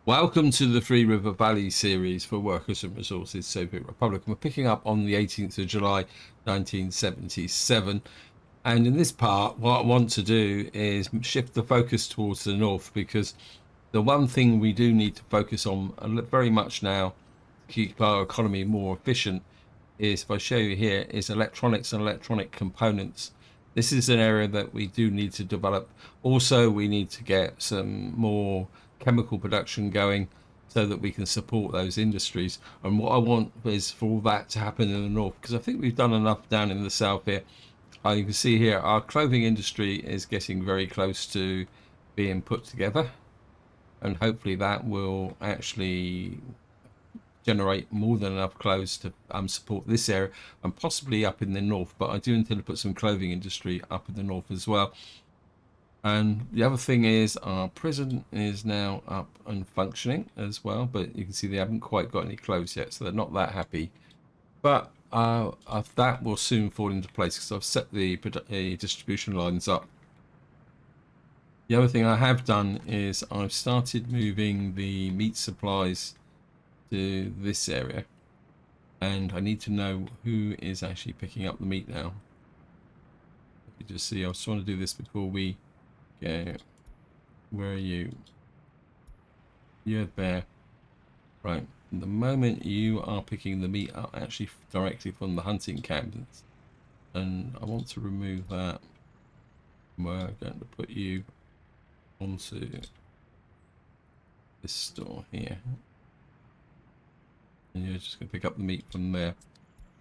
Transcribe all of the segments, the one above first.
Welcome to the Three River Valley series for Workers and Resources Soviet Republic. We're picking up on the 18th of July 1977. And in this part, what I want to do is shift the focus towards the north, because the one thing we do need to focus on very much now to keep our economy more efficient is, if I show you here, is electronics and electronic components. This is an area that we do need to develop. Also, we need to get some more chemical production going so that we can support those industries. And what I want is for all that to happen in the north, because I think we've done enough down in the south here. You can see here our clothing industry is getting very close to being put together, and hopefully that will actually generate more than enough clothes to support this area and possibly up in the north. But I do intend to put some clothing industry up in the north as well. And the other thing is our prison is now up and functioning as well, but you can see they haven't quite got any clothes yet, so they're not that happy. But that will soon fall into place because I've set the distribution lines up. The other thing I have done is I've started moving the meat supplies to this area, and I need to know who is actually picking up the meat now. Let me just see. I was trying to do this before we go. Where are you? You're there. Right. The moment you are picking the meat up actually directly from the hunting cabins, and I want to remove that. We're going to put you onto this store here, and you're just going to pick up the meat from there,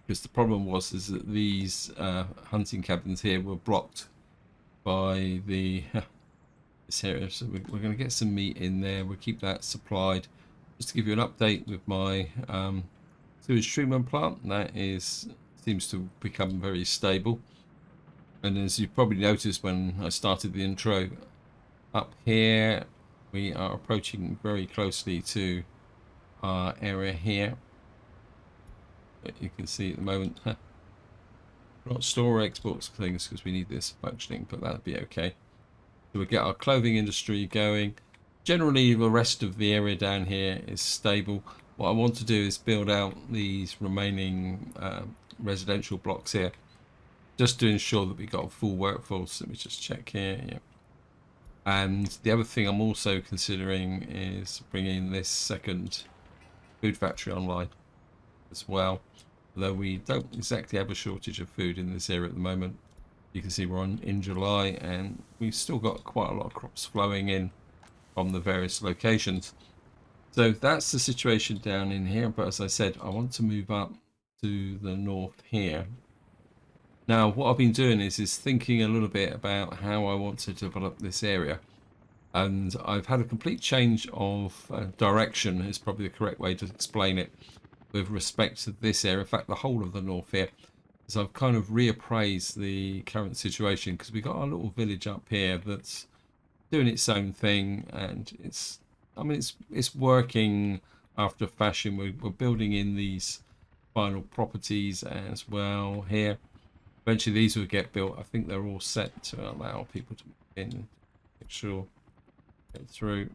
because the problem is that these hunting cabins here were blocked by the this area, so we're going to get some meat in there. We'll keep that supplied. Just to give you an update with my sewage treatment plant, that seems to become very stable. And as you probably noticed when I started the intro, up here we are approaching very closely to our area here. But you can see at the moment, not store exports things because we need this functioning, but that'll be okay. So we get our clothing industry going. Generally, the rest of the area down here is stable. What I want to do is build out these remaining residential blocks here, just to ensure that we got a full workforce. Let me just check here. Yeah. And the other thing I'm also considering is bringing this second food factory online as well. Although we don't exactly have a shortage of food in this area at the moment. You can see we're in July and we've still got quite a lot of crops flowing in from the various locations. So that's the situation down in here. But as I said, I want to move up to the north here. Now, what I've been doing is thinking a little bit about how I want to develop this area. And I've had a complete change of direction, is probably the correct way to explain it, with respect to this area. In fact, the whole of the north here. So I've kind of reappraised the current situation, because we've got our little village up here that's doing its own thing, and it's working after a fashion. We're building in these final properties as well here. Eventually these will get built. I think they're all set to allow people to move in, make sure get through.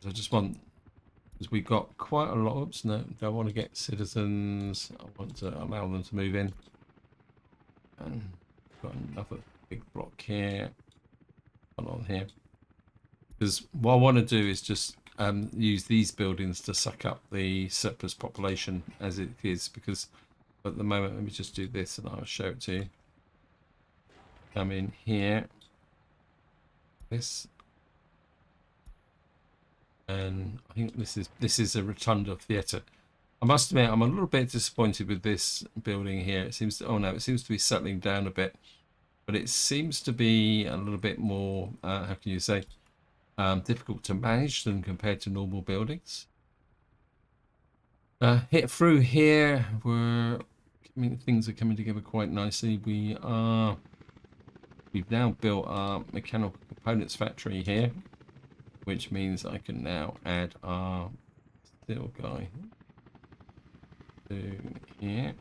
So I just want, because we've got quite a lot. Oops, no, don't want to get citizens. I want to allow them to move in. And got another big block here, one on here. Because what I want to do is just use these buildings to suck up the surplus population as it is. Because at the moment, let me just do this and I'll show it to you. Come in here. This. And I think this is a rotunda theatre. I must admit, I'm a little bit disappointed with this building here. It seems to, oh no, it seems to be settling down a bit, but it seems to be a little bit more, how can you say, difficult to manage than compared to normal buildings. Hit through here, things are coming together quite nicely. We've now built our mechanical components factory here, which means I can now add our steel guy to here.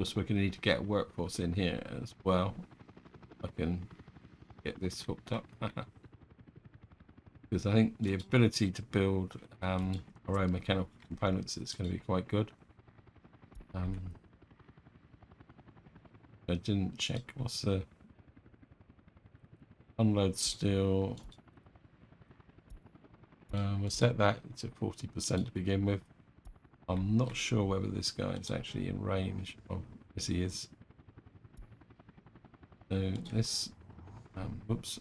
Plus, we're going to need to get a workforce in here as well. I can get this hooked up. Because I think the ability to build our own mechanical components is going to be quite good. I didn't check what's the unload steel. We'll set that to 40% to begin with. I'm not sure whether this guy is actually in range. Oh, yes he is. So this, whoops.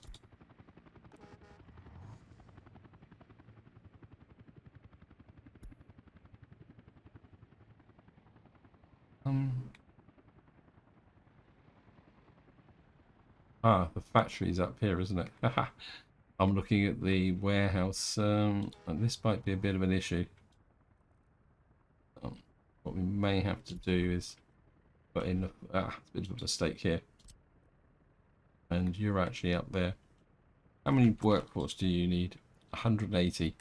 The factory's up here, isn't it? I'm looking at the warehouse, and this might be a bit of an issue. What we may have to do is put in it's a bit of a mistake here. And you're actually up there. How many workforce do you need? 180.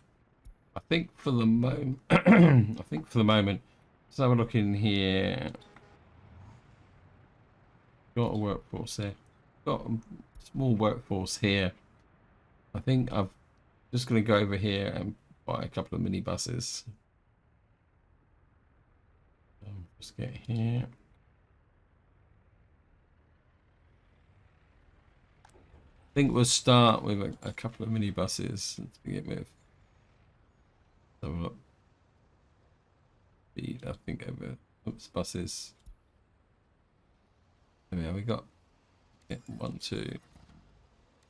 I think for the moment, let's have a look in here. Got a workforce there. Got a small workforce here. I think I'm just going to go over here and buy a couple of minibuses. Just get here. I think we'll start with a couple of minibuses to begin with. So look, speed, I think over buses. Yeah, we got 1, 2,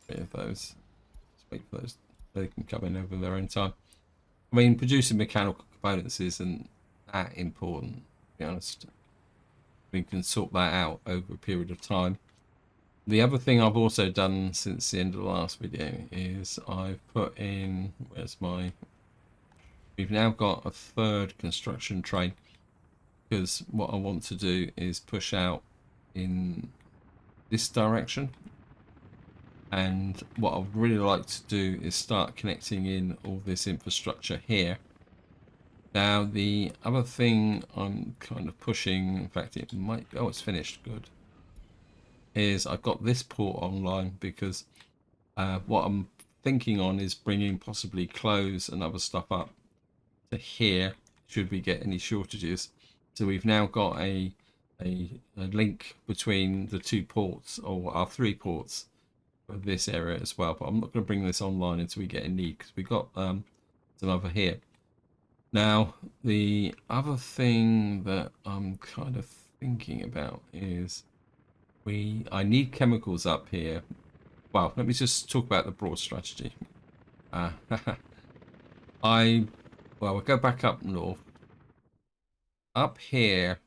3 of those. Let's wait for those so they can come in over their own time. I mean, producing mechanical components isn't that important, to be honest. We can sort that out over a period of time. The other thing I've also done since the end of the last video is I've put in, we've now got a third construction train, because what I want to do is push out in this direction, and what I'd really like to do is start connecting in all this infrastructure here. Now the other thing I'm kind of pushing, in fact it might, oh it's finished, good, is I've got this port online because what I'm thinking on is bringing possibly clothes and other stuff up to here should we get any shortages. So we've now got a link between the two ports, or our 3 ports of this area as well, but I'm not going to bring this online until we get a need, because we've got some over here. Now the other thing that I'm kind of thinking about is I need chemicals up here. Well, let me just talk about the broad strategy. We'll go back up north. Up here,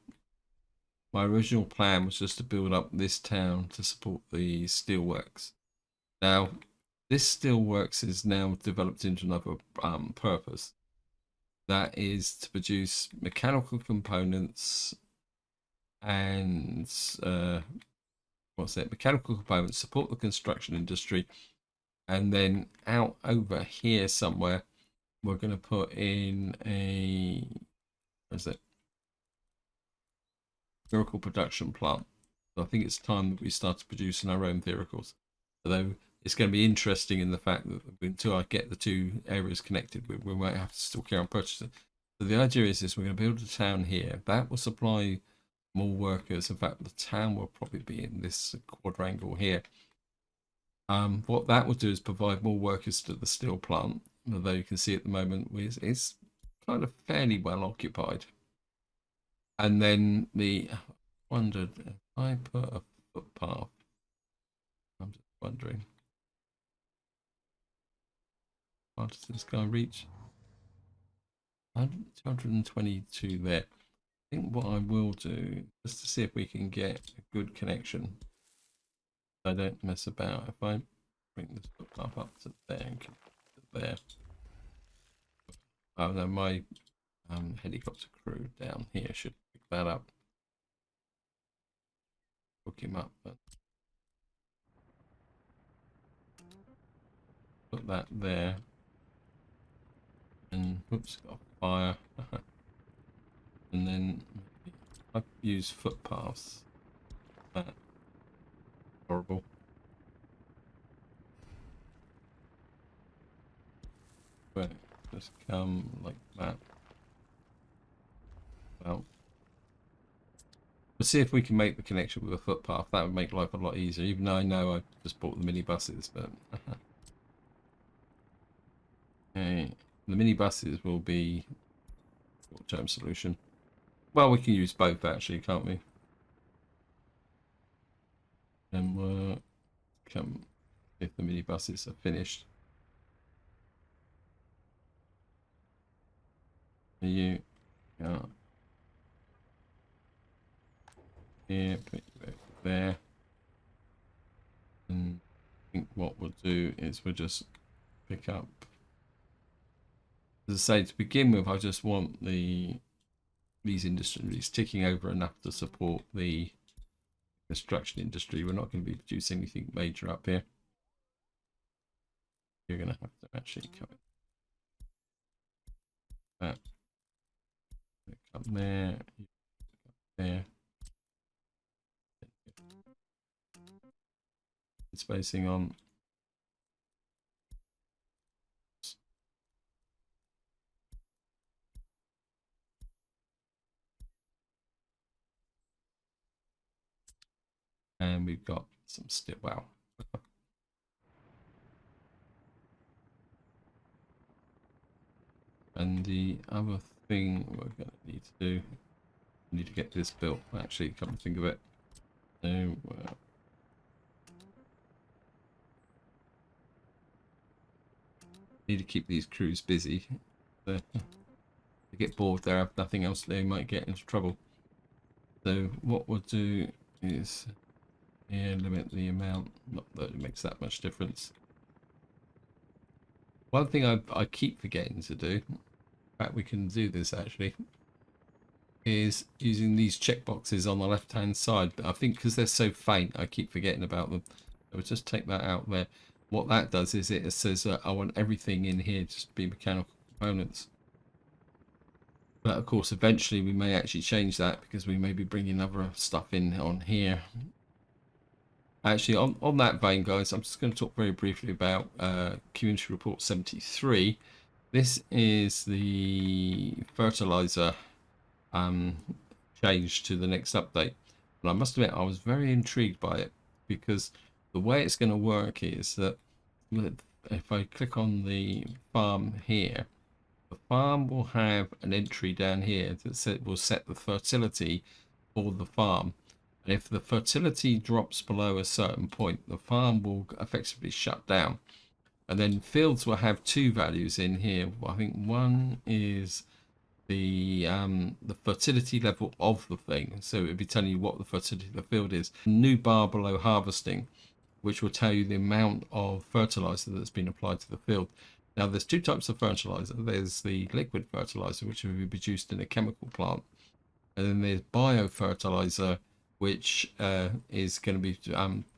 my original plan was just to build up this town to support the steelworks. Now, this steelworks is now developed into another purpose. That is to produce mechanical components and mechanical components, support the construction industry, and then out over here somewhere we're going to put in a vehicle production plant. So I think it's time that we started producing our own vehicles, although it's going to be interesting in the fact that until I get the 2 areas connected, we might have to still carry on purchasing. So the idea is we're going to build a town here that will supply more workers. In fact, the town will probably be in this quadrangle here. What that will do is provide more workers to the steel plant, although you can see at the moment it's kind of fairly well occupied. And then I wondered if I put a footpath, I'm just wondering, how does this guy reach? 222 there. I think what I will do, just to see if we can get a good connection, I don't mess about. If I bring this footpath up to there and connect to there. Oh no, my helicopter crew down here should pick that up. Hook him up, but put that there. And whoops, got fire. And then I've used footpaths. Horrible. But just come like that. Well, we'll see if we can make the connection with a footpath. That would make life a lot easier, even though I know I just bought the minibuses, but okay. The minibuses will be a short-term solution. Well, we can use both actually, can't we? And we'll come if the minibuses are finished. You are here, put you over there. And I think what we'll do is we'll just pick up. As I say, to begin with, I just want these industries ticking over enough to support the construction industry. We're not going to be producing anything major up here. You're going to have to actually come that. Come there, there. Spacing on. And we've got some still. Wow. And the other thing we're going to need to do, we need to get this built. Actually, come to think of it. So, need to keep these crews busy. They get bored, they have nothing else, they might get into trouble. So what we'll do is limit the amount, not that it makes that much difference. One thing I keep forgetting to do, in fact we can do this actually, is using these checkboxes on the left hand side, but I think because they're so faint I keep forgetting about them. I would just take that out there. What that does is it says I want everything in here just to be mechanical components. But of course, eventually we may actually change that because we may be bringing other stuff in on here. Actually, on that vein, guys, I'm just going to talk very briefly about Community Report 73. This is the fertilizer change to the next update. And I must admit, I was very intrigued by it because the way it's going to work is that if I click on the farm here, the farm will have an entry down here that will set the fertility for the farm. And if the fertility drops below a certain point, the farm will effectively shut down. And then fields will have two values in here. I think one is the fertility level of the thing. So it would be telling you what the fertility of the field is. A new bar below harvesting, which will tell you the amount of fertilizer that's been applied to the field. Now, there's two types of fertilizer. There's the liquid fertilizer, which will be produced in a chemical plant. And then there's biofertilizer, which is going to be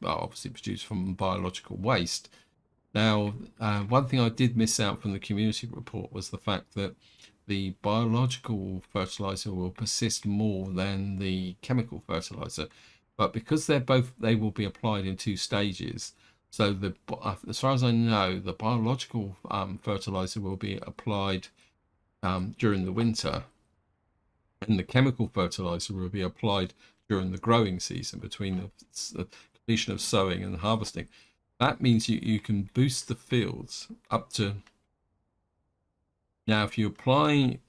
obviously produced from biological waste. Now, one thing I did miss out from the community report was the fact that the biological fertilizer will persist more than the chemical fertilizer. But because they will be applied in two stages. So as far as I know, the biological fertilizer will be applied during the winter, and the chemical fertilizer will be applied during the growing season between the completion of sowing and harvesting. That means you can boost the fields up to. Now, if you apply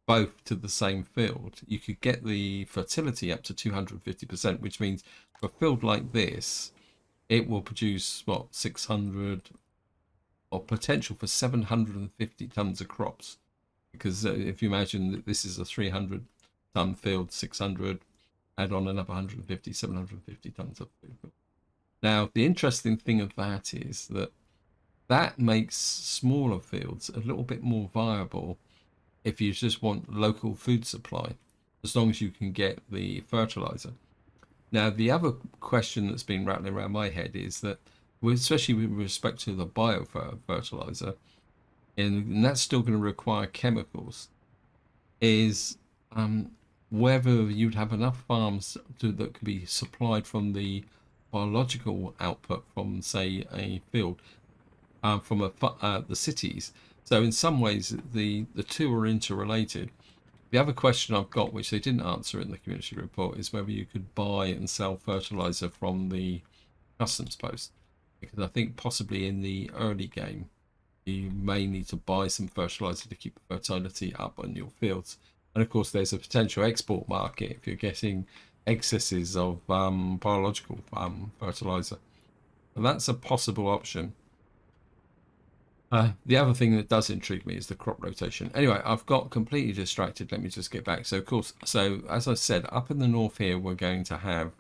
both to the same field, you could get the fertility up to 250%, which means for a field like this, it will produce what 600 or potential for 750 tons of crops. Because if you imagine that this is a 300-ton field, 600, add on another 150, 750 tons of food. Now, the interesting thing of that is that makes smaller fields a little bit more viable if you just want local food supply, as long as you can get the fertilizer. Now, the other question that's been rattling around my head is that, especially with respect to the biofertilizer, and that's still going to require chemicals, is whether you'd have enough farms that could be supplied from the biological output from, say, a field, from the cities. So in some ways, the two are interrelated. The other question I've got, which they didn't answer in the community report, is whether you could buy and sell fertilizer from the customs post, because I think possibly in the early game you may need to buy some fertilizer to keep the fertility up on your fields. And of course, there's a potential export market if you're getting excesses of biological fertilizer. And that's a possible option. The other thing that does intrigue me is the crop rotation. Anyway, I've got completely distracted. Let me just get back. So, of course, so as I said, up in the north here, we're going to have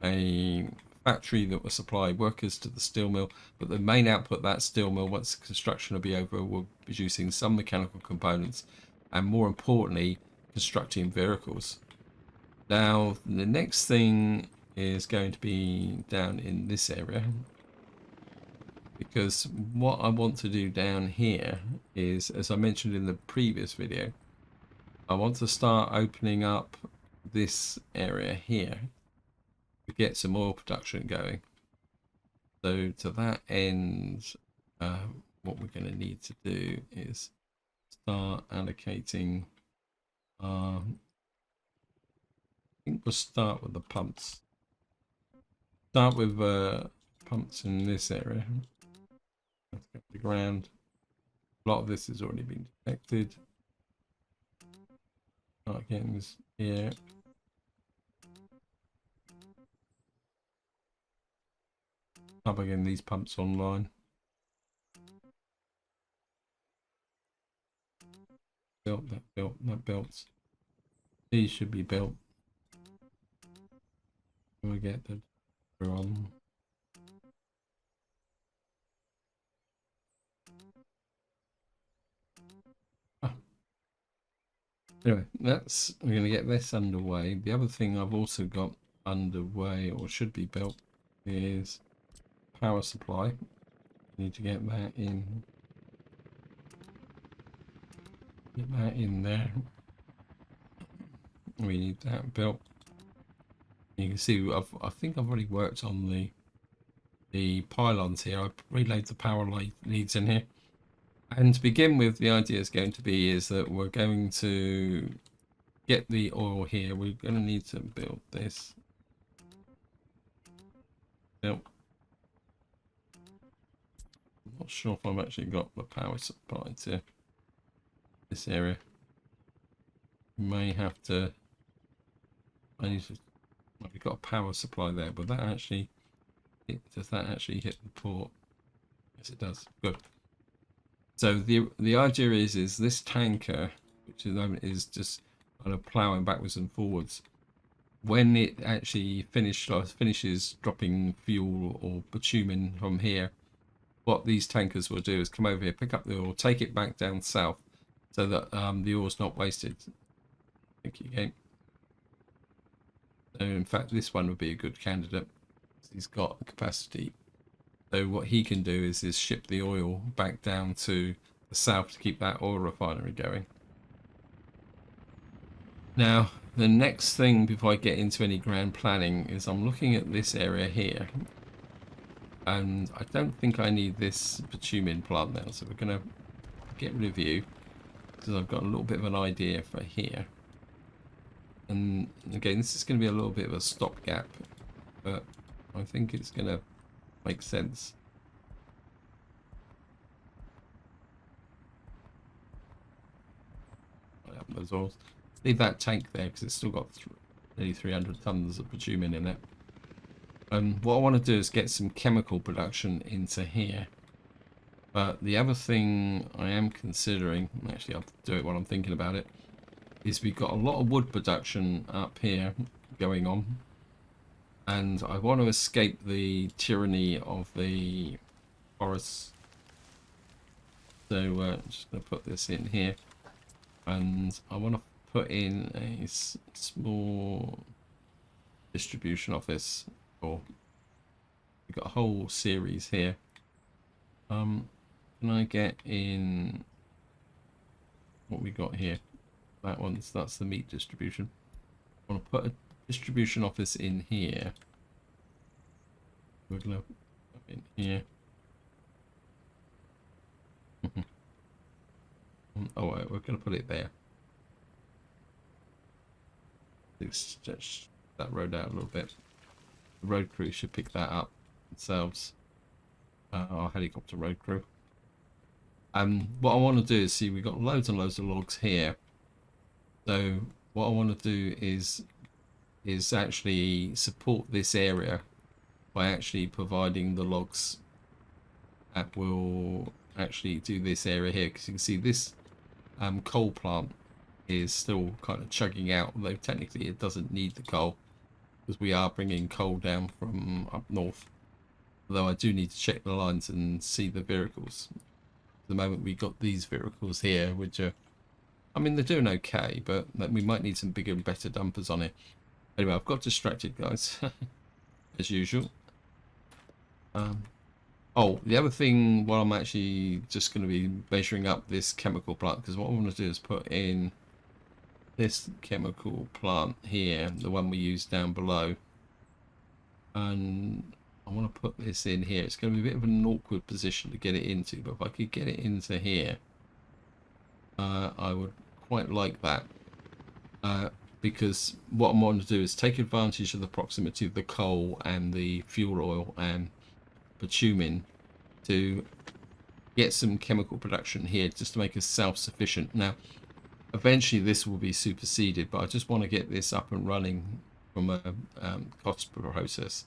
a factory that will supply workers to the steel mill, but the main output of that steel mill, once construction will be over, will be producing some mechanical components and, more importantly, constructing vehicles. Now, the next thing is going to be down in this area, because what I want to do down here is, as I mentioned in the previous video, I want to start opening up this area here to get some oil production going. So to that end, what we're going to need to do is start allocating, I think we'll start with the pumps. Start with pumps in this area. Let's go to the ground. A lot of this has already been detected. Start getting this here. Start getting these pumps online. Built, that built, that built. These should be built. We get the on. Anyway, we're going to get this underway. The other thing I've also got underway, or should be built, is power supply. Need to get that in. Get that in there. We need that built. You can see I think I've already worked on the pylons here. I've relayed the power leads in here. And to begin with, the idea is going to be is that we're going to get the oil here. We're going to need to build this. Built. I'm not sure if I've actually got the power supply to this area. May have to. I need to. Well, we've got a power supply there, but that actually. Does that actually hit the port? Yes, it does. Good. So the idea is this tanker, which at the moment is just kind of ploughing backwards and forwards. When it actually finishes dropping fuel or bitumen from here, what these tankers will do is come over here, pick up the oil, take it back down south, so that the oil's not wasted. Thank you, game. So in fact, this one would be a good candidate. He's got capacity. So what he can do is ship the oil back down to the south to keep that oil refinery going. Now, the next thing before I get into any grand planning is I'm looking at this area here. And I don't think I need this bitumen plant now. So we're going to get rid of you, because I've got a little bit of an idea for here. And again, this is going to be a little bit of a stopgap, but I think it's going to make sense. Those oils. Leave that tank there because it's still got nearly 300 tons of bitumen in it. And what I want to do is get some chemical production into here. But the other thing I am considering, actually I'll do it while I'm thinking about it, is we've got a lot of wood production up here going on. And I want to escape the tyranny of the forests. So I'm just going to put this in here. And I want to put in a small distribution office. Or we've got a whole series here. Can I get in what we got here? that one. So that's the meat distribution. I want to put a distribution office in here. We're gonna put in here. Oh, wait, we're gonna put it there. Let's stretch that road out a little bit. The road crew should pick that up themselves. Our helicopter road crew. What I want to do is see we've got loads and loads of logs here. So what I want to do is actually support this area by actually providing the logs that will actually do this area here, because you can see this coal plant is still kind of chugging out, although technically it doesn't need the coal because we are bringing coal down from up north. Although I do need to check the lines and see the vehicles. At the moment we got these vehicles here, which are, I mean, they're doing okay, but we might need some bigger and better dumpers on it. Anyway, I've got distracted, guys, as usual. Oh, the other thing, while I'm actually just going to be measuring up this chemical plant, because what I want to do is put in this chemical plant here, the one we used down below, and I want to put this in here. It's going to be a bit of an awkward position to get it into, but if I could get it into here, I would quite like that, because what I want to do is take advantage of the proximity of the coal and the fuel oil and bitumen to get some chemical production here just to make us self-sufficient. Now eventually this will be superseded, but I just want to get this up and running from a cost process.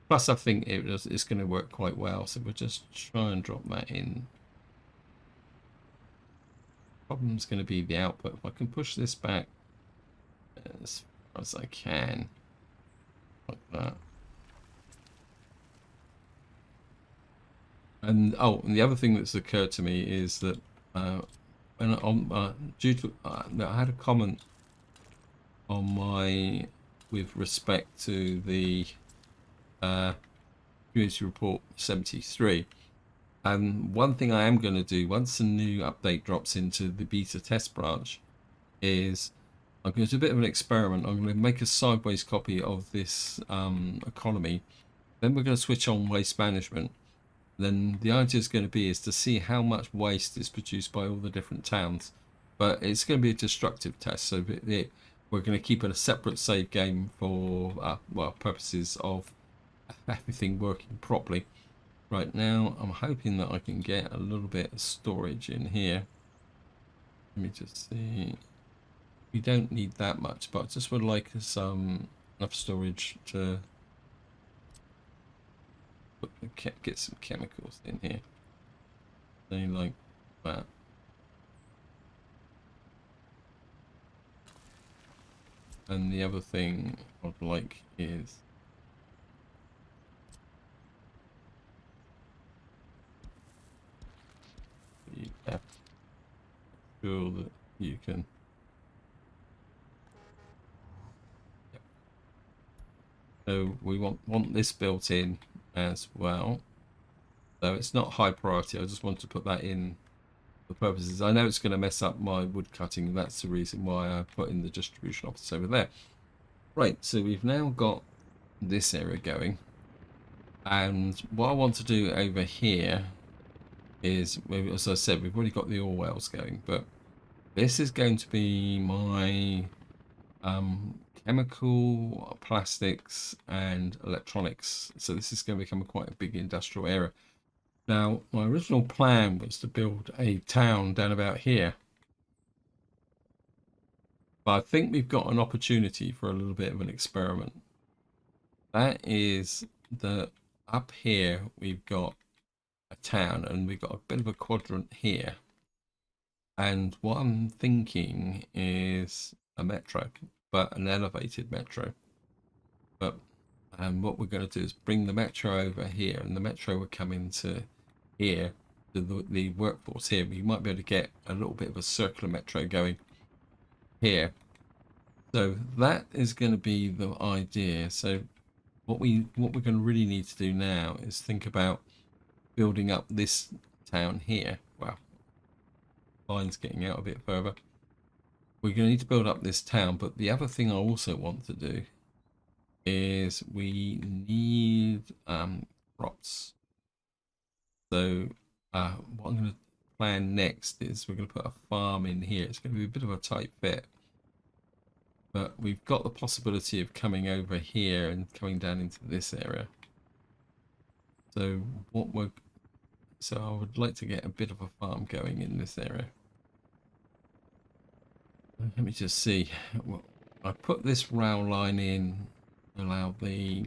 Plus I think it's going to work quite well, so we'll just try and drop that in. Problem's going to be the output. If I can push this back as far as I can, like that. And oh, and the other thing that's occurred to me is that when due to I had a comment on my with respect to the community report 73, and one thing I am going to do once a new update drops into the beta test branch is I'm going to do a bit of an experiment. I'm going to make a sideways copy of this economy, then we're going to switch on waste management. Then the idea is going to be to see how much waste is produced by all the different towns, but it's going to be a destructive test, so we're going to keep it a separate save game for well, purposes of everything working properly. Right now I'm hoping that I can get a little bit of storage in here. Let me just see. We don't need that much, but I just would like some enough storage to get some chemicals in here. They like that. And the other thing I'd like is you have to sure that you can. Yep. So we want this built in as well, so it's not high priority. I just want to put that in for purposes. I know it's going to mess up my wood cutting. That's the reason why I put in the distribution office over there. Right, so we've now got this area going, and what I want to do over here is, as I said, we've already got the oil wells going, but this is going to be my chemical, plastics and electronics. So this is going to become quite a big industrial area. Now my original plan was to build a town down about here, but I think we've got an opportunity for a little bit of an experiment. That is that up here we've got a town and we've got a bit of a quadrant here, and what I'm thinking is a metro, but an elevated metro. But what we're going to do is bring the metro over here, and the metro will come into here, to the workforce here. We might be able to get a little bit of a circular metro going here. So that is going to be the idea. So what we're going to really need to do now is think about building up this town here. Wow, line's getting out a bit further. we're going to need to build up this town. But the other thing I also want to do is we need crops. So what I'm going to plan next is we're going to put a farm in here. It's going to be a bit of a tight fit, but we've got the possibility of coming over here and coming down into this area. So I would like to get a bit of a farm going in this area. Let me just see. Well, I put this rail line in, allow the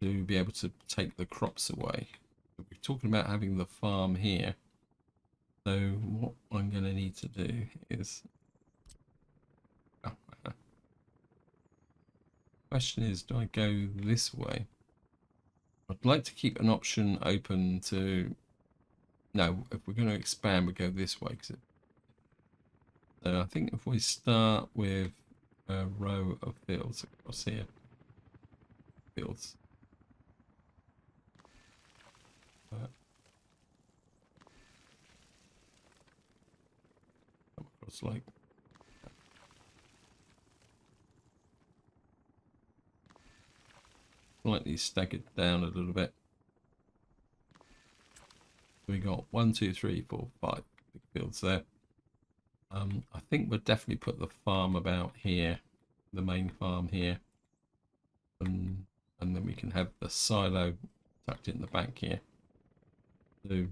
to be able to take the crops away. But we're talking about having the farm here. So what I'm going to need to do is, question is, do I go this way? I'd like to keep an option open to, no, if we're going to expand, we go this way. So I think if we start with a row of fields across here, fields. Across like slightly staggered down a little bit. We got 1, 2, 3, 4, 5 big fields there. I think we'll definitely put the farm about here, the main farm here, and then we can have the silo tucked in the back here. So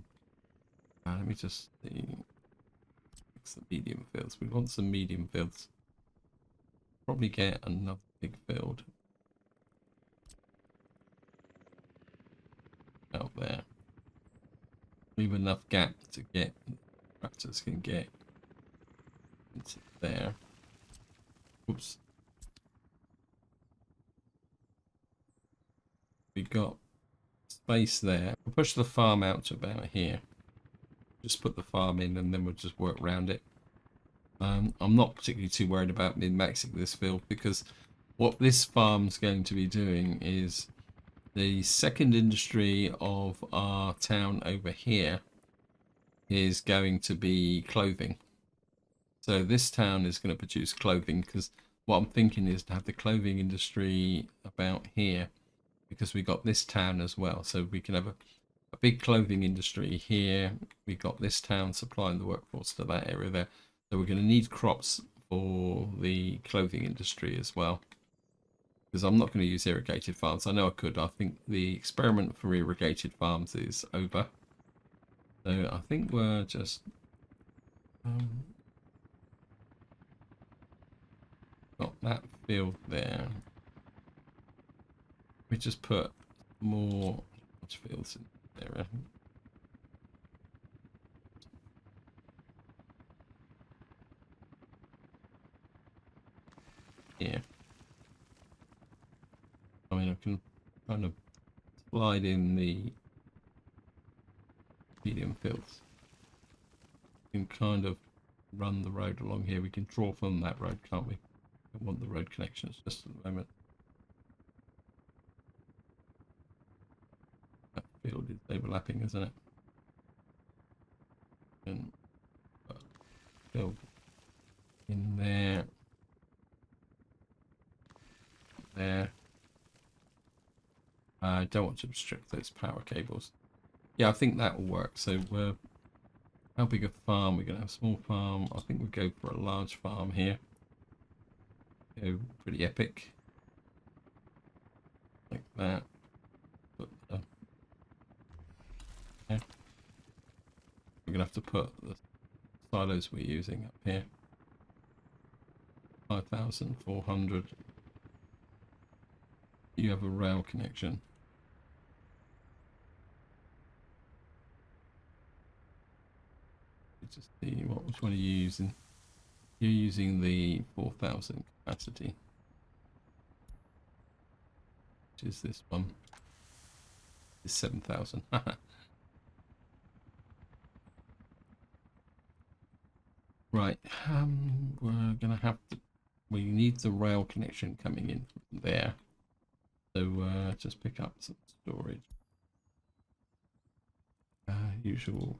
let me just see. It's the medium fields. We want some medium fields. Probably get another big field out there. Leave enough gap to get tractors can get into there. Oops. We got space there. We'll push the farm out to about here. Just put the farm in and then we'll just work around it. I'm not particularly too worried about min-maxing this field because what this farm's going to be doing is the second industry of our town over here is going to be clothing. So this town is going to produce clothing because what I'm thinking is to have the clothing industry about here because we got this town as well. So we can have a big clothing industry here. We got this town supplying the workforce to that area there. So we're going to need crops for the clothing industry as well. Because I'm not going to use irrigated farms. I know I could. I think the experiment for irrigated farms is over. So I think we're just got that field there. We just put more fields in there. Yeah. I mean, I can kind of slide in the medium fields. We can kind of run the road along here. We can draw from that road, can't we? I want the road connections just at the moment. That field is overlapping, isn't it? And field in there. There. I don't want to restrict those power cables. Yeah, I think that will work. So we're how big a farm? We're gonna have a small farm. I think we'll go for a large farm here. Go pretty epic. Like that. But, yeah. We're gonna have to put the silos we're using up here. 5,400. You have a rail connection. Just see which one are you using? You're using the 4,000 capacity, which is this one. It's 7,000. Right. We're gonna have to. We need the rail connection coming in from there. So just pick up some storage. Usual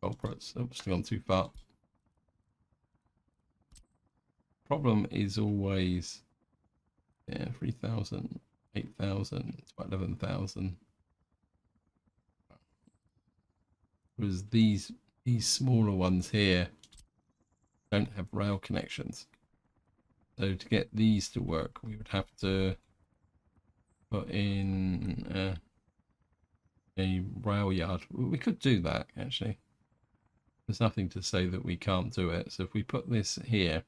culprits. Oh, still gone too far. problem is always, yeah, 3,000, 8,000, it's about 11,000. Whereas these smaller ones here don't have rail connections. So to get these to work, we would have to put in a rail yard. We could do that, actually. There's nothing to say that we can't do it. So if we put this here,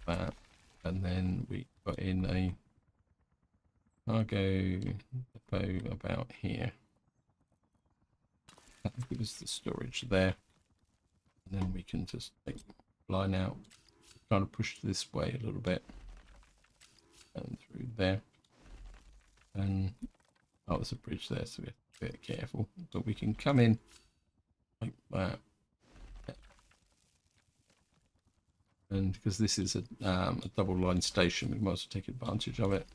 that, and then we put in a cargo depot about here. That gives the storage there. And then we can just line out, trying to push this way a little bit. And through there. And oh, there's a bridge there, so we have to be a bit careful. But we can come in like that. And because this is a double line station, we might as well take advantage of it.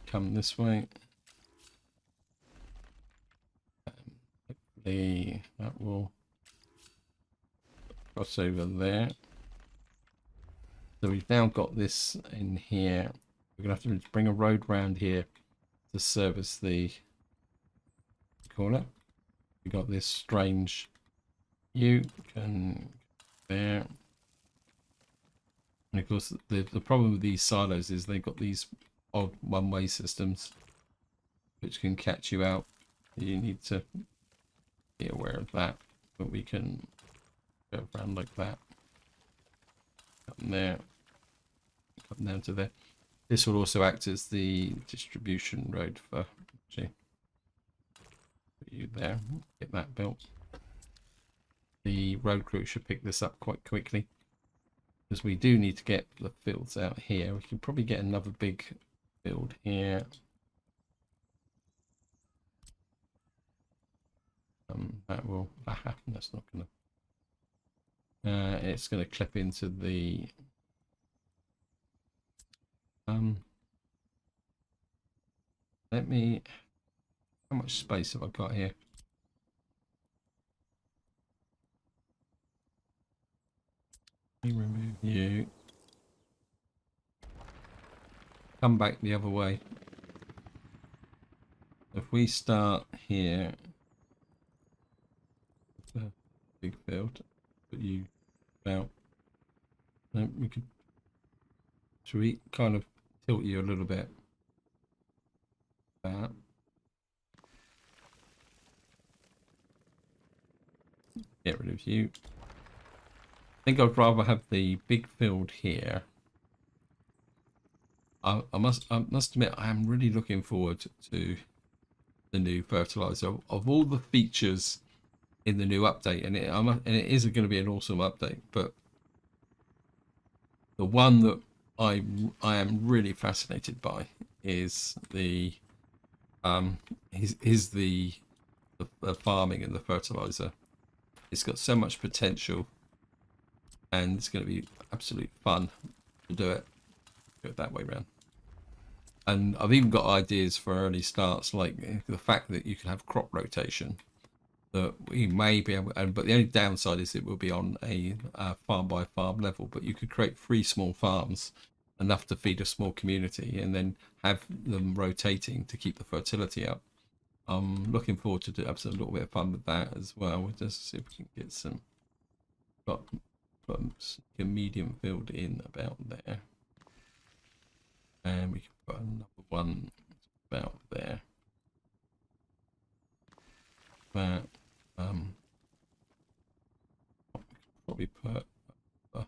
Come this way. Hopefully that will cross over there. So we've now got this in here. We're going to have to bring a road round here to service the corner. We got this strange U can there. And of course, the problem with these silos is they've got these odd one-way systems which can catch you out. You need to be aware of that. But we can go around like that. Come there. Come down to there. This will also act as the distribution road for you there. Get that built. The road crew should pick this up quite quickly, because we do need to get the fields out here. We could probably get another big field here. That will happen. That's not gonna. It's gonna clip into the. Let me. How much space have I got here? Let me remove you. Come back the other way. If we start here, the big field, put you out. Then we could. Should we kind of tilt you a little bit? That. Get rid of you. I think I'd rather have the big field here. I must admit, I am really looking forward to the new fertilizer. Of all the features in the new update, and it is going to be an awesome update, but the one that I am really fascinated by is the farming and the fertilizer. It's got so much potential, and it's going to be absolute fun to do it. Go that way around. And I've even got ideas for early starts, like the fact that you can have crop rotation. That we may be able, but the only downside is it will be on a farm by farm level. But you could create 3 small farms, enough to feed a small community, and then have them rotating to keep the fertility up. I'm looking forward to have a little bit of fun with that as well. We'll just see if we can get some. Got a medium field in about there, and we can put another one about there. That probably put a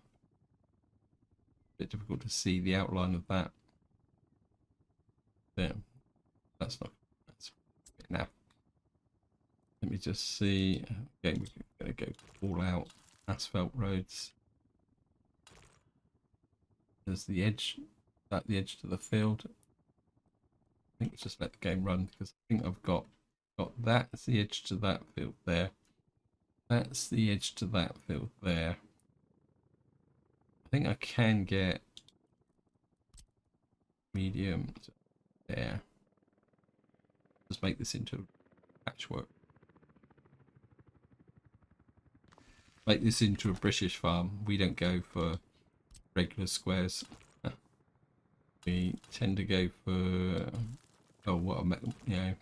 bit difficult to see the outline of that. There, that's enough. Let me just see. Again, we're going to go all out asphalt roads. There's the edge, the edge to the field. I think just let the game run, because I think I've got that's the edge to that field there. That's the edge to that field there. I think I can get medium to there. Just make this into patchwork. Make this into a British farm. We don't go for regular squares. We tend to go for, oh, what a metal, you know,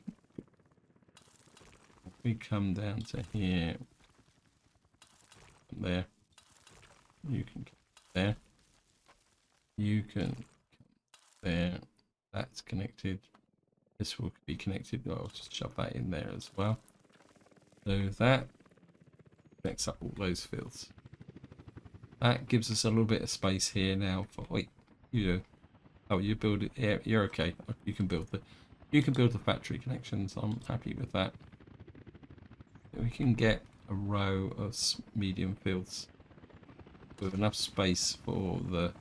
if we come down to here, there, you can come there, you can come there, that's connected, this will be connected, I'll just shove that in there as well. So that connects up all those fields. That gives us a little bit of space here now for, wait, you know, oh, you build it, yeah, you're okay, you can build the factory connections, I'm happy with that. We can get a row of medium fields with enough space for the,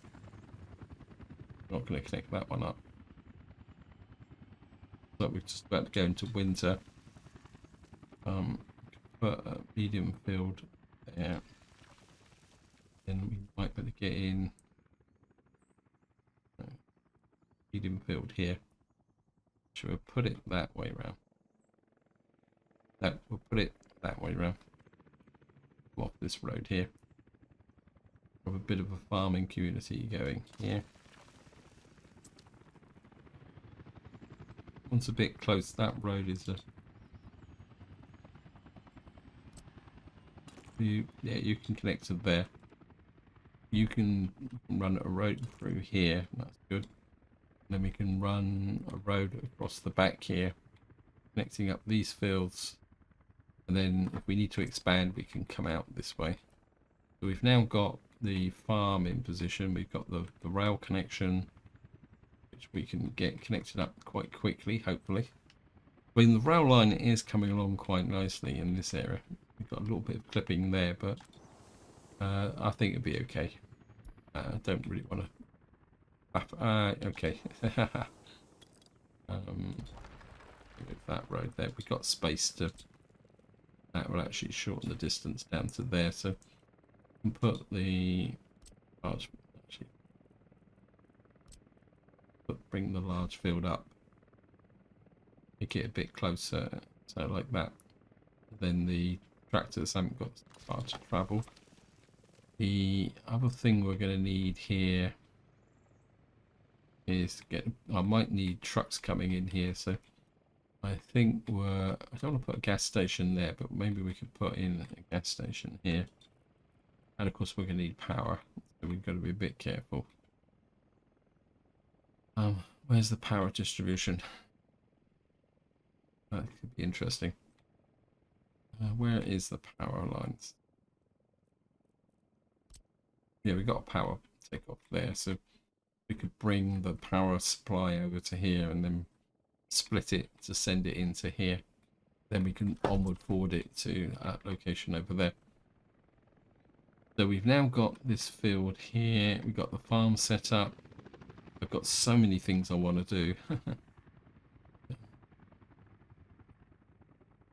I'm not going to connect that one up. So we're just about to go into winter. Put a medium field there. Then we might be able to get in medium field here. Should we put it that way around? No, we'll put it that way around. Off this road here. Have a bit of a farming community going here. Once a bit close, that road is a. Yeah, you can connect to there. You can run a road through here. That's good. And then we can run a road across the back here, connecting up these fields. And then if we need to expand, we can come out this way. So we've now got the farm in position. We've got the rail connection, which we can get connected up quite quickly, hopefully. I mean, the rail line is coming along quite nicely in this area. We've got a little bit of clipping there, but I think it'll be okay. I don't really want to. Okay. With that road there, we've got space to. That will actually shorten the distance down to there, so we can put the large. Actually, bring the large field up. Make it a bit closer, so like that. Then the tractors haven't got far to travel. The other thing we're going to need here is to get. I might need trucks coming in here, so I think I don't want to put a gas station there, but maybe we could put in a gas station here. And of course, we're going to need power, so we've got to be a bit careful. Where's the power distribution? That could be interesting. Where is the power lines? Yeah, we got a power take off there, so we could bring the power supply over to here and then split it to send it into here. Then we can onward forward it to that location over there. So we've now got this field here. We've got the farm set up. I've got so many things I want to do.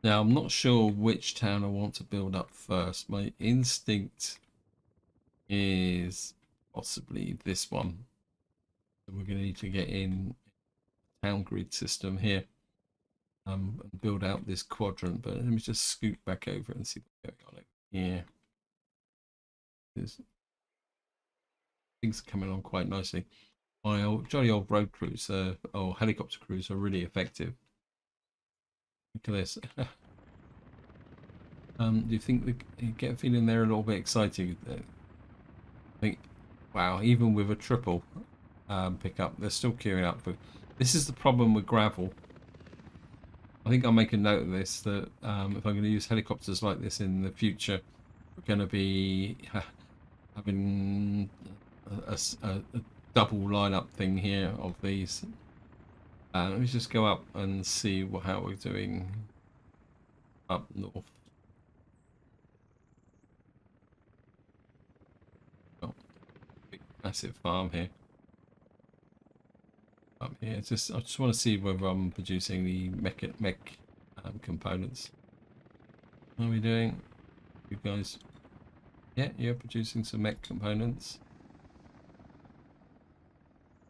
Now, I'm not sure which town I want to build up first. My instinct is possibly this one. So we're going to need to get in town grid system here and build out this quadrant. But let me just scoot back over and see what's going on over here. Things are coming on quite nicely. My jolly old road crews or helicopter crews are really effective. Look at this. Do you think you get a feeling they're a little bit exciting? I think, wow, even with a triple pickup, they're still queuing up for. This is the problem with gravel. I think I'll make a note of this, that if I'm going to use helicopters like this in the future, we're going to be having a double lineup thing here of these. Let me just go up and see how we're doing up north. Oh, big massive farm here. Up here, I just want to see whether I'm producing the mech components. How are we doing, you guys? Yeah, you're producing some mech components.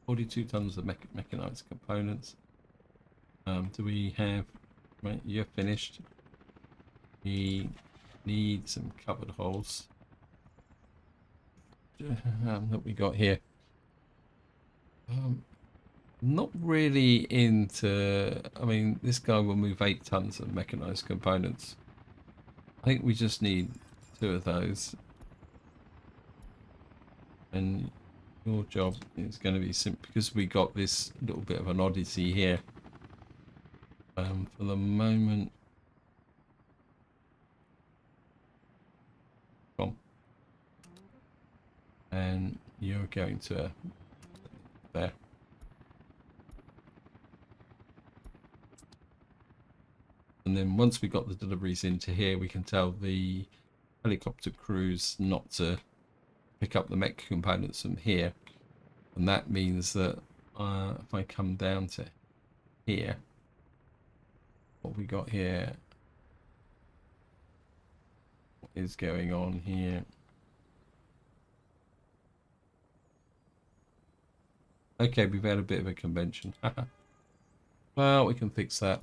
42 tons of mechanized components. Do we have? Right, you're finished. We need some covered holes. that we got here. Not really into. I mean, this guy will move 8 tons of mechanized components. I think we just need 2 of those, and your job is going to be simple because we got this little bit of an odyssey here. For the moment, come, and you're going to there. And then once we got the deliveries into here, we can tell the helicopter crews not to pick up the mech components from here. And that means that if I come down to here, what we got here, what is going on here? Okay, we've had a bit of a convention. Well, we can fix that.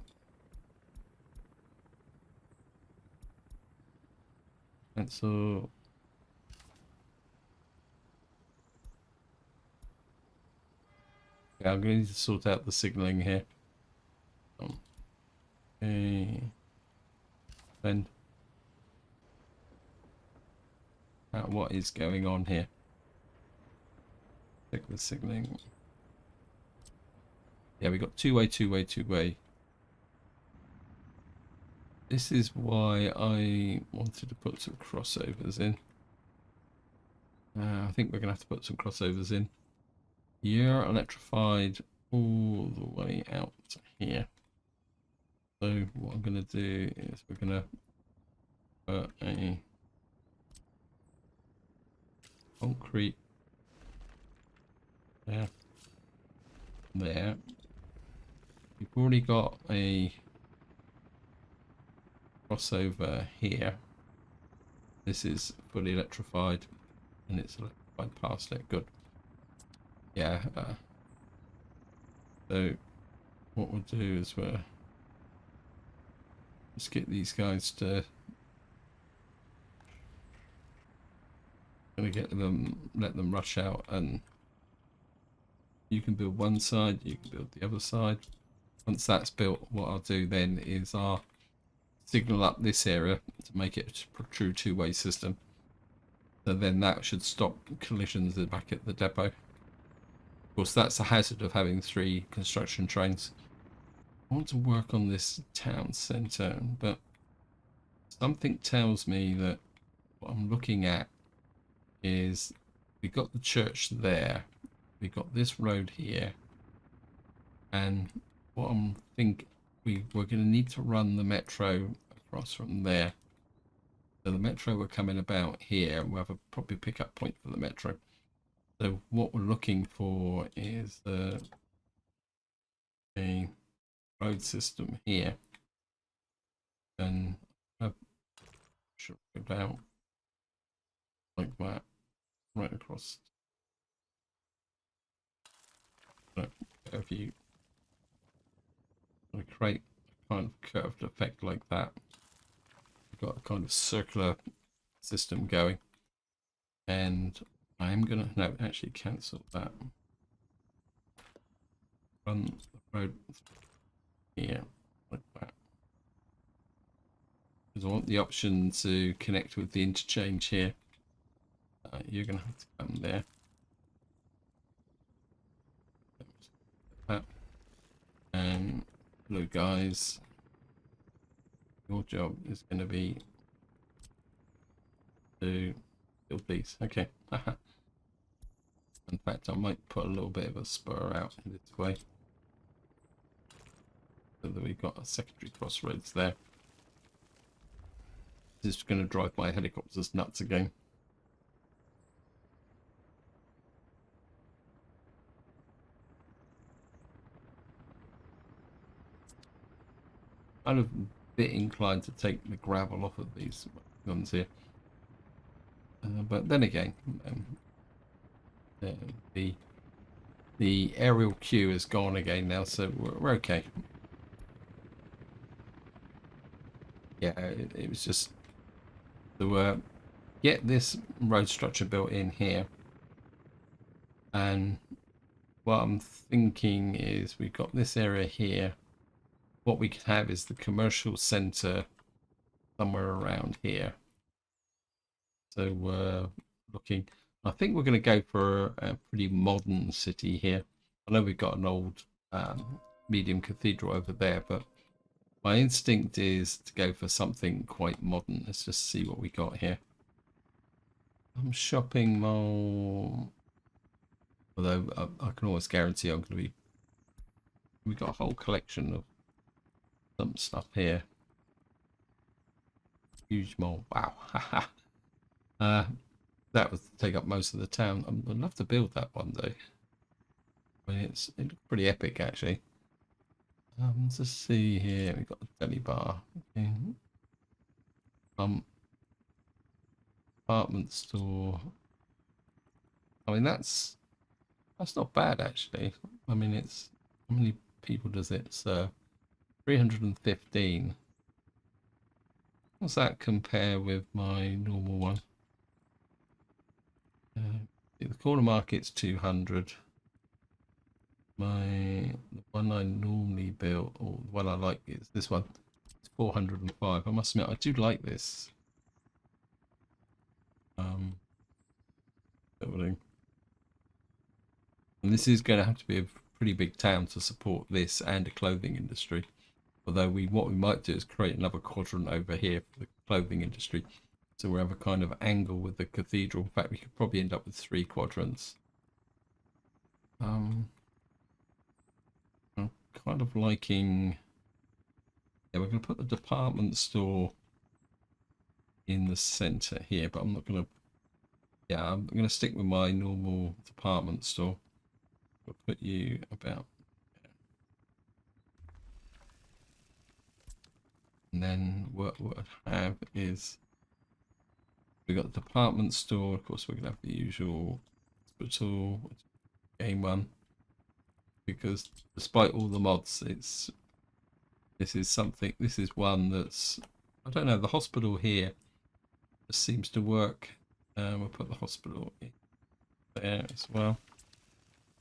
Cancel. Yeah, I'm going to need to sort out the signaling here. Okay. Then, what is going on here? Check the signaling. Yeah, we got two-way, two-way, two-way. This is why I wanted to put some crossovers in. I think we're going to have to put some crossovers in. You're electrified all the way out here. So what I'm going to do is we're going to put a concrete there. We've already got a crossover here. This is fully electrified and it's electrified past it. Good. Yeah. So what we'll do is we'll just get these guys to let them rush out, and you can build one side, you can build the other side. Once that's built, what I'll do then is I'll signal up this area to make it a true two-way system. So then that should stop collisions back at the depot. Of course, that's the hazard of having 3 construction trains. I want to work on this town centre, but something tells me that what I'm looking at is we got the church there, we got this road here, and what I'm thinking, we're going to need to run the metro across from there. So the metro will come in about here. We'll have a proper pickup point for the metro. So what we're looking for is a road system here, and should go down like that, right across. If you create a kind of curved effect like that, you've got a kind of circular system going. And I'm gonna actually cancel that. Run the road here like that, because I want the option to connect with the interchange here. You're gonna have to come there. That. And blue guys, your job is going to be to build these. Okay. In fact, I might put a little bit of a spur out in this way, so that we've got a secondary crossroads there. This is going to drive my helicopters nuts again. Kind of a bit inclined to take the gravel off of these guns here, but then again, the aerial queue is gone again now, so we're okay. Yeah, it was just to get this road structure built in here. And what I'm thinking is we've got this area here. What we could have is the commercial center somewhere around here. So we're looking, I think we're going to go for a pretty modern city here. I know we've got an old medium cathedral over there, but my instinct is to go for something quite modern. Let's just see what we got here. Shopping mall. Although I can always guarantee I'm going to be... We've got a whole collection of some stuff here. Huge mall. Wow. That would take up most of the town. I'd love to build that one day. I mean, it looks pretty epic, actually. Let's see here. We've got a deli bar. Okay. Department store. I mean, that's not bad, actually. I mean, it's... How many people does it serve? 315. Does that compare with my normal one? The corner market's 200. The one I normally build, or the one I like, is this one. It's 405. I must admit, I do like this building. And this is going to have to be a pretty big town to support this and a clothing industry. Although what we might do is create another quadrant over here for the clothing industry. So we have a kind of angle with the cathedral. In fact, we could probably end up with 3 quadrants. I'm kind of liking... Yeah, we're going to put the department store in the center here, but I'm not going to... Yeah, I'm going to stick with my normal department store. We'll put you about... And then what I have is... We've got the department store. Of course, we're going to have the usual hospital, game one. Because despite all the mods, this is one that's... I don't know, the hospital here just seems to work. We'll put the hospital in there as well.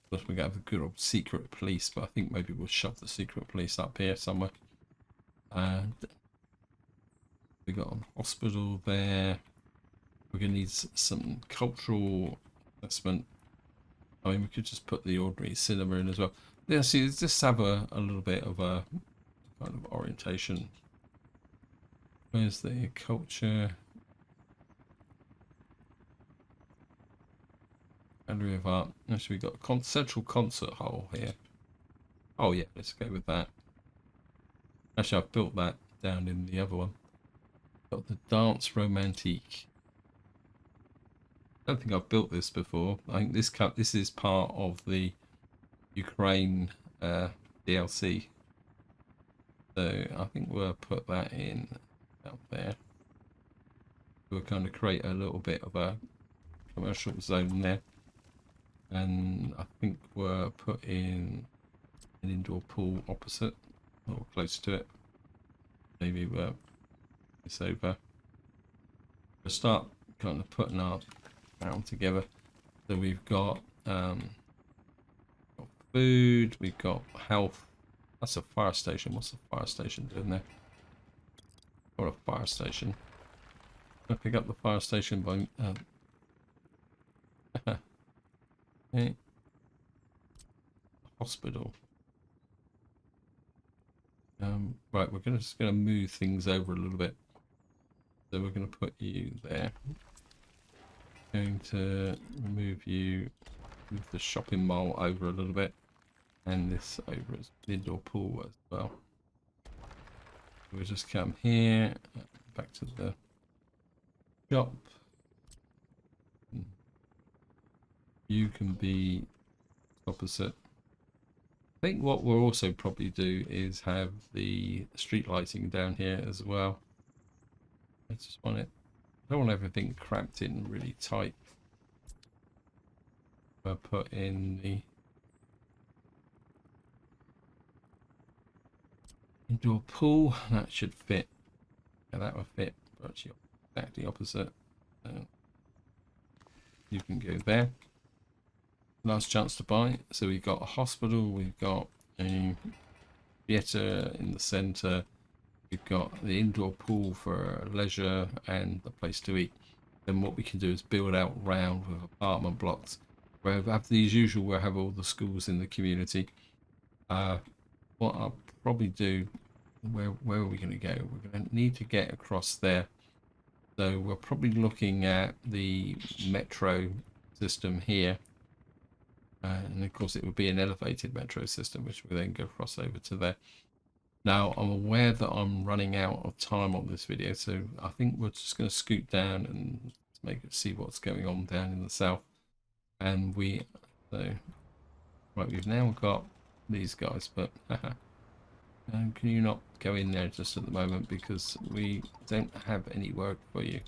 Of course, we're going to have a good old secret police, but I think maybe we'll shove the secret police up here somewhere. And we got a hospital there. We're going to need some cultural assessment. I mean, we could just put the ordinary cinema in as well. Yeah, see, just have a little bit of a kind of orientation. Where's the culture? Gallery of Art. Actually, we've got a central concert hall here. Oh yeah, let's go with that. Actually, I've built that down in the other one. Got the Dance Romantique. I don't think I've built this before. I think this is part of the Ukraine DLC. So I think we'll put that in out there. We'll kind of create a little bit of a commercial zone there. And I think we'll put in an indoor pool opposite or close to it. Maybe we'll this over. We'll start kind of putting our town together. So we've got food, we've got health. That's a fire station. What's the fire station doing there? Or a fire station. I pick up the fire station by okay. Hospital. Right, we're just gonna move things over a little bit. So we're gonna put you there. Going to move the shopping mall over a little bit, and this over as the indoor pool as well. We'll just come here, back to the shop. You can be opposite. I think what we'll also probably do is have the street lighting down here as well. I just want it. I don't want everything cramped in really tight. I'll put in the indoor pool. That should fit. Yeah, that will fit. But actually, exactly opposite. You can go there. last chance to buy. So we've got a hospital, we've got a theatre in the centre, we've got the indoor pool for leisure and the place to eat. Then what we can do is build out round with apartment blocks. Where after these usual, we'll have all the schools in the community. What I'll probably do, where are we going to go? We're going to need to get across there. So we're probably looking at the metro system here. And of course it would be an elevated metro system, which will then go cross over to there. Now I'm aware that I'm running out of time on this video, so I think we're just going to scoot down and make it see what's going on down in the south. And right, we've now got these guys, but can you not go in there just at the moment because we don't have any work for you?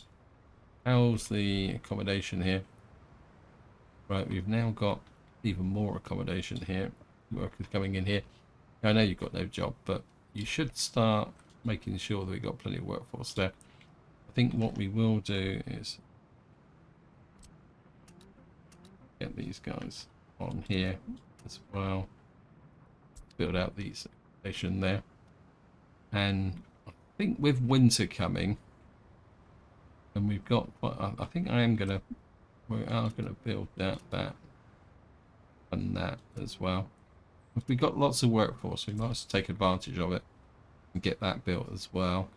How's the accommodation here? Right, we've now got even more accommodation here. Workers coming in here. I know you've got no job, but you should start making sure that we've got plenty of workforce there. I think what we will do is get these guys on here as well. Build out these station there. And I think with winter coming, and we've got, I think we are gonna build that and that as well. If we've got lots of workforce, we might take advantage of it and get that built as well.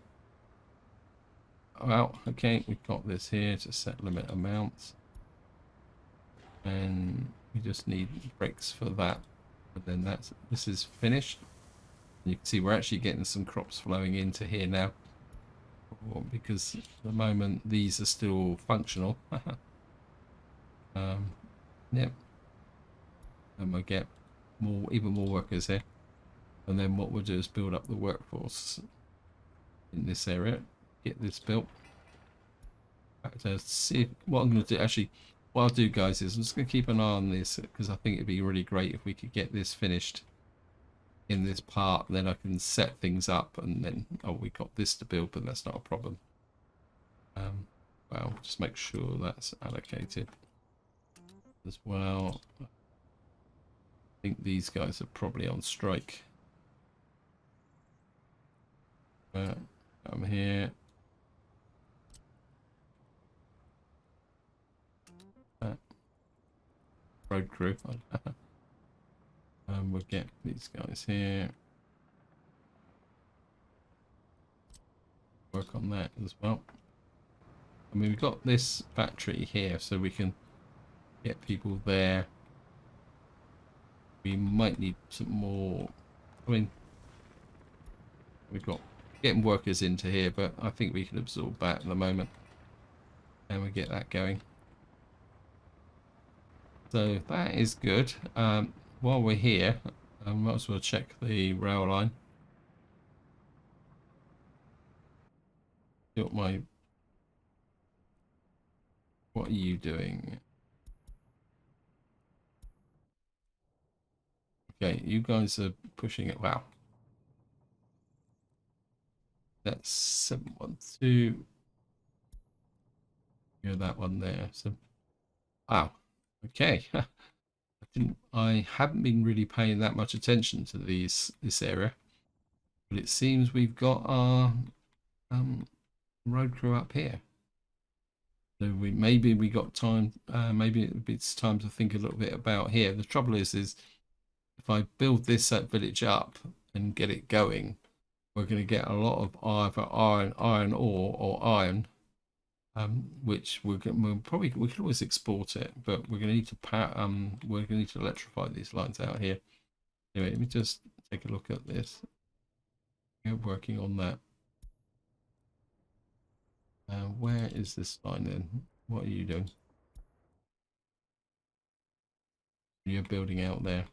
Well, okay, we've got this here to set limit amounts, and we just need bricks for that. But then this is finished. You can see we're actually getting some crops flowing into here now, because at the moment these are still functional. Yep. And we'll get even more workers here, and then what we'll do is build up the workforce in this area, get this built. To see what I'm going to do. Actually, what I'll do, guys, is I'm just going to keep an eye on this, because I think it'd be really great if we could get this finished in this part. Then I can set things up, and then we got this to build, but that's not a problem. Well, just make sure that's allocated as well. I think these guys are probably on strike. I'm here. Road crew. We'll get these guys here. Work on that as well. I mean, we've got this factory here, so we can get people there. We might need some more. I mean, we've got getting workers into here, but I think we can absorb that at the moment, and we get that going. So that is good. While we're here, I might as well check the rail line. What are you doing? Okay, you guys are pushing it. Wow. That's 712. You're that one there. So, wow. Okay. I haven't been really paying that much attention to this area, but it seems we've got our road crew up here. So maybe we got time. Maybe it's time to think a little bit about here. The trouble is if I build this village up and get it going, we're going to get a lot of either iron ore or iron, which we can always export it, but we're going to need to electrify these lines out here. Anyway, let me just take a look at this. We're working on that. Where is this line then? What are you doing? You're building out there.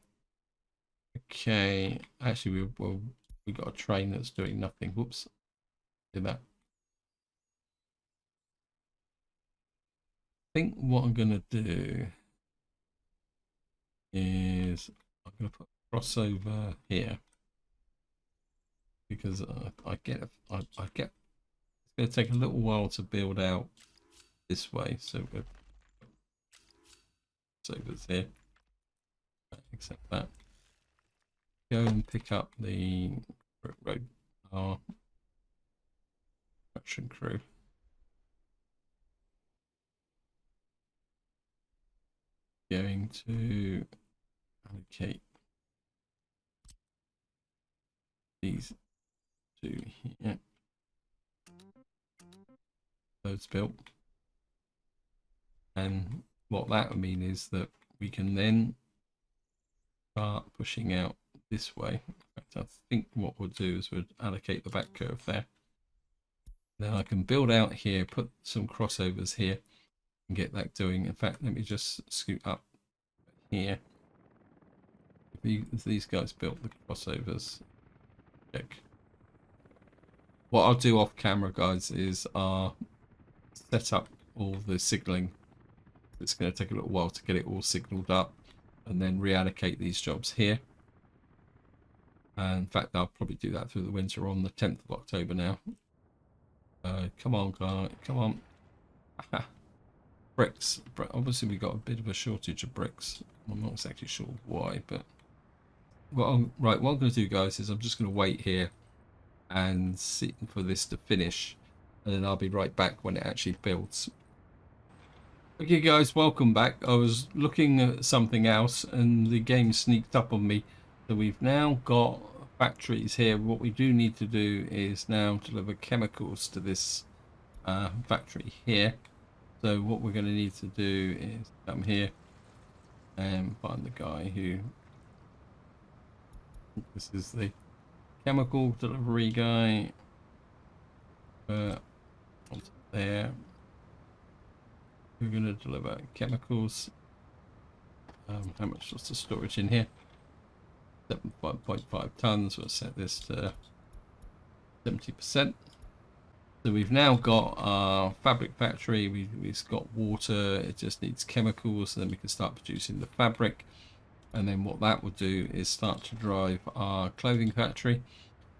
Okay, actually we got a train that's doing nothing. Whoops, did that. I think what I'm gonna do is I'm gonna put a crossover here, because I get it's gonna take a little while to build out this way, so we're crossovers here. Accept that. Go and pick up the road, our production crew. Going to allocate these two here. Those built. And what that would mean is that we can then start pushing out this way. In fact, I think what we'll do is we'll allocate the back curve there. Then I can build out here, put some crossovers here, and get that doing. In fact, let me just scoot up here. If these guys built the crossovers, check. What I'll do off camera, guys, is set up all the signaling. It's going to take a little while to get it all signaled up, and then reallocate these jobs here. And in fact, I'll probably do that through the winter on the 10th of October now. Come on, guy, come on. Bricks. Obviously, we got a bit of a shortage of bricks. I'm not exactly sure why, but what I'm going to do, guys, is I'm just going to wait here and sit for this to finish, and then I'll be right back when it actually builds. Okay, guys, welcome back. I was looking at something else, and the game sneaked up on me. So we've now got factories here. What we do need to do is now deliver chemicals to this factory here. So what we're going to need to do is come here and find the guy who, this is the chemical delivery guy, onto there. We're going to deliver chemicals. How much was the storage in here? 7.5 tons. We'll set this to 70%. So we've now got our fabric factory. We've got water. It just needs chemicals, and then we can start producing the fabric. And then what that will do is start to drive our clothing factory.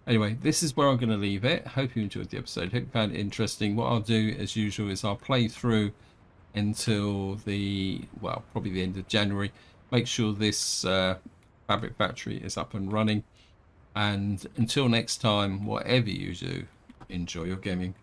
Anyway, this is where I'm going to leave it. Hope you enjoyed the episode. Hope you found it interesting. What I'll do, as usual, is I'll play through until the, well, probably the end of January. Make sure this fabric factory is up and running. And until next time, whatever you do, enjoy your gaming.